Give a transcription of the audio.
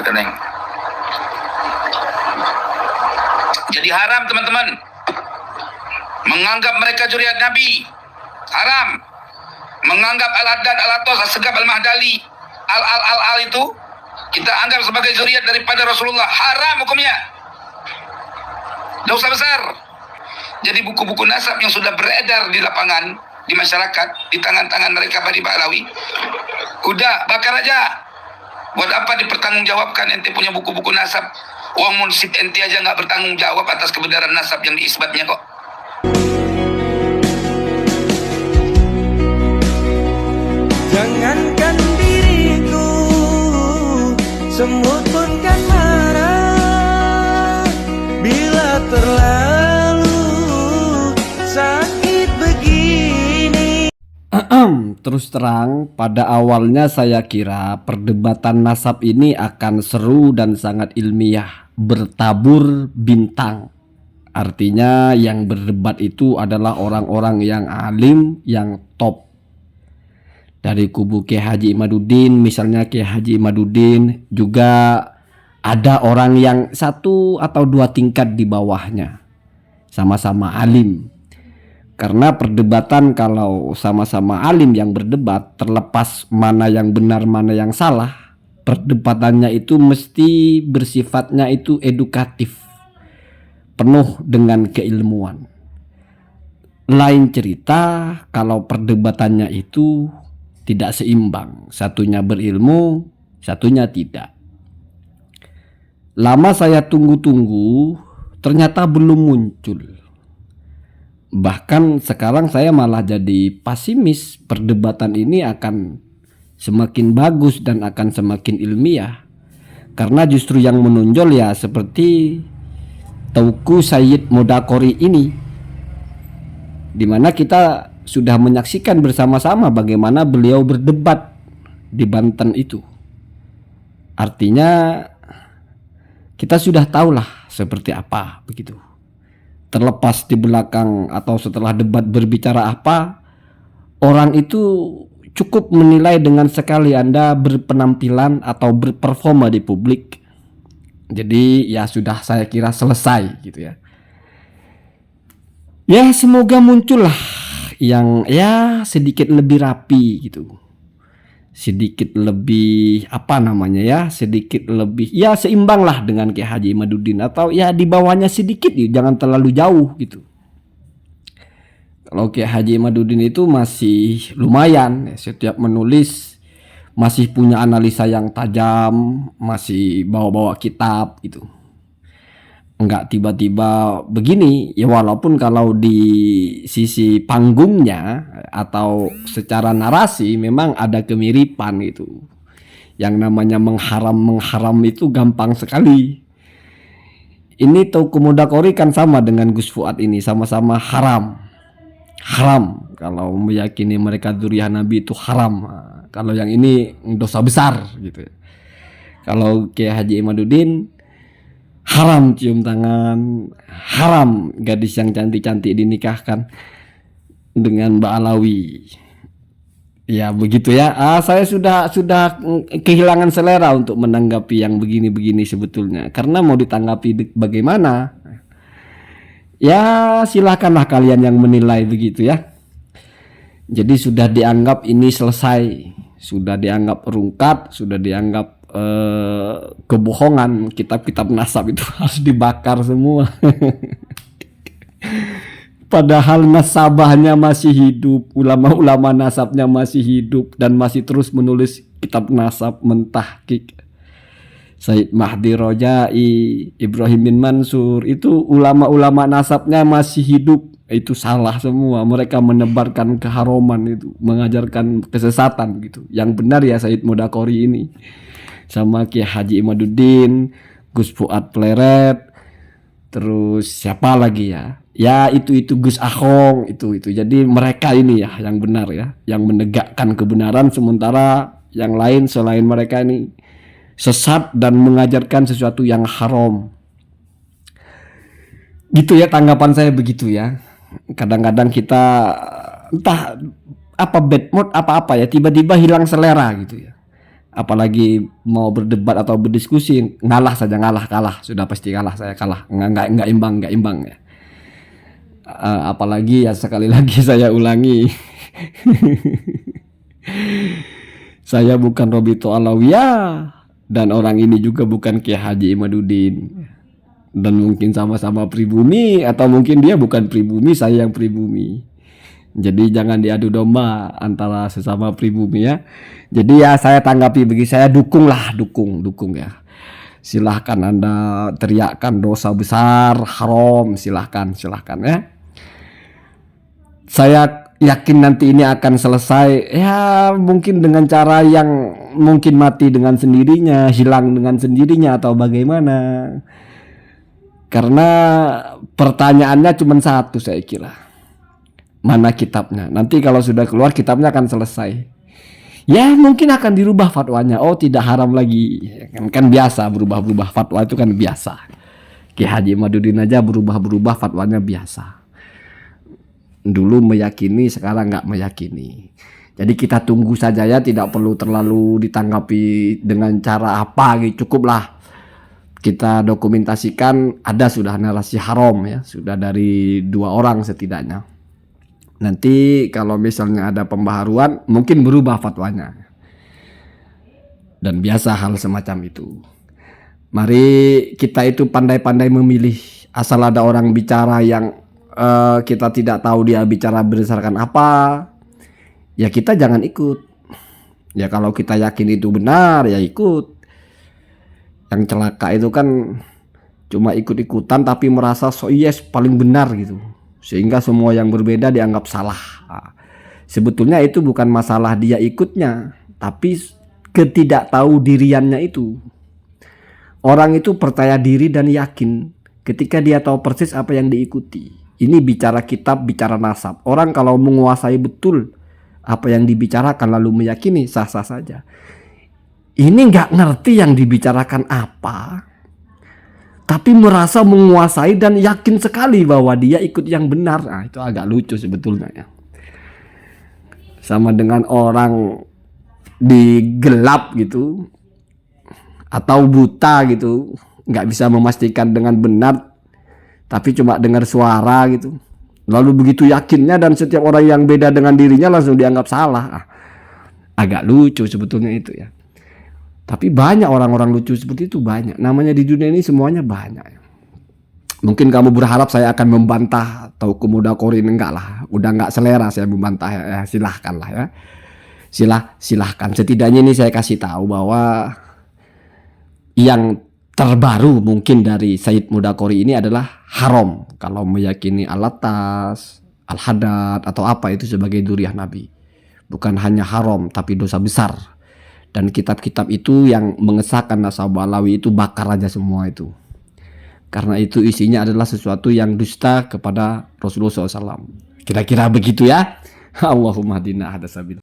Keneng. Jadi haram teman-teman menganggap mereka zuriat Nabi. Haram menganggap Al-Haddad, Al-Attas, As-Segaf, Al-Mahdali, Al itu kita anggap sebagai zuriat daripada Rasulullah. Haram hukumnya, dosa besar. Jadi buku-buku nasab yang sudah beredar di lapangan, di masyarakat, di tangan-tangan mereka Bani Ba'alawi, udah bakar aja. Buat apa dipertanggungjawabkan? Ente punya buku-buku nasab, uang munsib ente aja nggak bertanggung jawab atas kebenaran nasab yang diisbatnya kok. Jangankan diriku, semut pun kan marah bila terlalu sakit begini. Terus terang, pada awalnya saya kira perdebatan nasab ini akan seru dan sangat ilmiah, bertabur bintang. Artinya yang berdebat itu adalah orang-orang yang alim, yang top. Dari kubu Kiai Haji Imaduddin, misalnya Kiai Haji Imaduddin, juga ada orang yang satu atau dua tingkat di bawahnya, sama-sama alim. Karena perdebatan kalau sama-sama alim yang berdebat, terlepas mana yang benar mana yang salah, perdebatannya itu mesti bersifatnya itu edukatif, penuh dengan keilmuan. Lain cerita kalau perdebatannya itu tidak seimbang, satunya berilmu, satunya tidak. Lama saya tunggu-tunggu, ternyata belum muncul. Bahkan sekarang saya malah jadi pesimis, perdebatan ini akan semakin bagus dan akan semakin ilmiah. Karena justru yang menonjol ya seperti Teuku Sayyid Modaqori ini, dimana kita sudah menyaksikan bersama-sama bagaimana beliau berdebat di Banten itu. Artinya kita sudah tahulah seperti apa begitu. Terlepas di belakang atau setelah debat berbicara apa, orang itu cukup menilai dengan sekali Anda berpenampilan atau berperforma di publik. Jadi ya sudah saya kira selesai gitu ya. Ya semoga muncullah yang ya sedikit lebih rapi gitu. Sedikit lebih sedikit lebih ya seimbang lah dengan Kiai Haji Imaduddin, atau ya di bawahnya sedikit ya, jangan terlalu jauh gitu. Kalau Kiai Haji Imaduddin itu masih lumayan, setiap menulis masih punya analisa yang tajam, masih bawa-bawa kitab gitu. Enggak tiba-tiba begini ya, walaupun kalau di sisi panggungnya atau secara narasi memang ada kemiripan gitu. Yang namanya mengharam itu gampang sekali. Ini Teuku Modaqori kan sama dengan Gus Fuad ini, sama-sama haram. Kalau meyakini mereka dzurriyyah Nabi itu haram. Kalau yang ini dosa besar gitu. Kalau Kiai Haji Imaduddin haram cium tangan, haram gadis yang cantik-cantik dinikahkan dengan Ba'alawi. Ya begitu ya. Saya sudah kehilangan selera untuk menanggapi yang begini-begini sebetulnya. Karena mau ditanggapi bagaimana? Ya silakanlah kalian yang menilai begitu ya. Jadi sudah dianggap ini selesai, sudah dianggap rungkat, sudah dianggap kebohongan. Kitab-kitab nasab itu harus dibakar semua. Padahal nasabahnya masih hidup, ulama-ulama nasabnya masih hidup dan masih terus menulis kitab nasab, mentahqiq. Said Mahdi Rojai, Ibrahim bin Mansur, itu ulama-ulama nasabnya masih hidup. Itu salah semua, mereka menebarkan keharuman itu, mengajarkan kesesatan gitu. Yang benar ya Said Modaqori ini, sama Kiai Haji Imaduddin, Gus Fuad Pleret, terus siapa lagi ya? Ya itu Gus Ahong itu. Jadi mereka ini ya yang benar ya, yang menegakkan kebenaran, sementara yang lain selain mereka ini sesat dan mengajarkan sesuatu yang haram. Gitu ya, tanggapan saya begitu ya. Kadang-kadang kita entah apa bad mood apa ya, tiba-tiba hilang selera gitu ya. Apalagi mau berdebat atau berdiskusi, ngalah saja, kalah, sudah pasti kalah, saya kalah, nggak imbang ya. Apalagi ya, sekali lagi saya ulangi, saya bukan Robito Alawiyah, dan orang ini juga bukan Kiai Haji Imaduddin, dan mungkin sama-sama pribumi, atau mungkin dia bukan pribumi, saya yang pribumi. Jadi jangan diadu domba antara sesama pribumi ya. Jadi ya saya tanggapi begitu, saya dukung ya. Silahkan Anda teriakkan dosa besar, haram, silahkan ya. Saya yakin nanti ini akan selesai ya, mungkin dengan cara yang mungkin mati dengan sendirinya, hilang dengan sendirinya, atau bagaimana. Karena pertanyaannya cuma satu, saya kira, mana kitabnya? Nanti kalau sudah keluar kitabnya akan selesai. Ya mungkin akan dirubah fatwanya. Oh, tidak haram lagi. Kan biasa berubah-berubah fatwa itu kan biasa. Kiai Haji Imaduddin aja berubah-berubah fatwanya biasa. Dulu meyakini, sekarang nggak meyakini. Jadi kita tunggu saja ya, tidak perlu terlalu ditanggapi dengan cara apa gitu. Cukuplah kita dokumentasikan, ada sudah narasi haram ya, sudah dari 2 orang setidaknya. Nanti kalau misalnya ada pembaharuan, mungkin berubah fatwanya. Dan biasa hal semacam itu. Mari kita itu pandai-pandai memilih. Asal ada orang bicara yang kita tidak tahu dia bicara berdasarkan apa, ya kita jangan ikut. Ya kalau kita yakin itu benar, ya ikut. Yang celaka itu kan cuma ikut-ikutan tapi merasa so yes paling benar gitu, sehingga semua yang berbeda dianggap salah. Sebetulnya itu bukan masalah dia ikutnya, tapi ketidaktahu diriannya itu. Orang itu percaya diri dan yakin ketika dia tahu persis apa yang diikuti. Ini bicara kitab, bicara nasab. Orang kalau menguasai betul apa yang dibicarakan lalu meyakini, sah-sah saja. Ini nggak ngerti yang dibicarakan apa, tapi merasa menguasai dan yakin sekali bahwa dia ikut yang benar. Nah, itu agak lucu sebetulnya ya. Sama dengan orang di gelap gitu, atau buta gitu, nggak bisa memastikan dengan benar, tapi cuma dengar suara gitu. Lalu begitu yakinnya, dan setiap orang yang beda dengan dirinya langsung dianggap salah. Agak lucu sebetulnya itu ya. Tapi banyak orang-orang lucu seperti itu, banyak. Namanya di dunia ini semuanya banyak. Mungkin kamu berharap saya akan membantah Tauku Mudakori, enggak lah. Udah enggak selera saya membantah ya, silahkan lah ya. Silahkan. Setidaknya ini saya kasih tahu bahwa yang terbaru mungkin dari Sayyid Mudakori ini adalah haram. Kalau meyakini Al-Latas, Al-Hadad atau apa itu sebagai dzurriyyah Nabi. Bukan hanya haram tapi dosa besar. Dan kitab-kitab itu yang mengesahkan nasab Alawi itu bakar aja semua itu. Karena itu isinya adalah sesuatu yang dusta kepada Rasulullah SAW. Kira-kira begitu ya. Allahumma hadina hadasabil.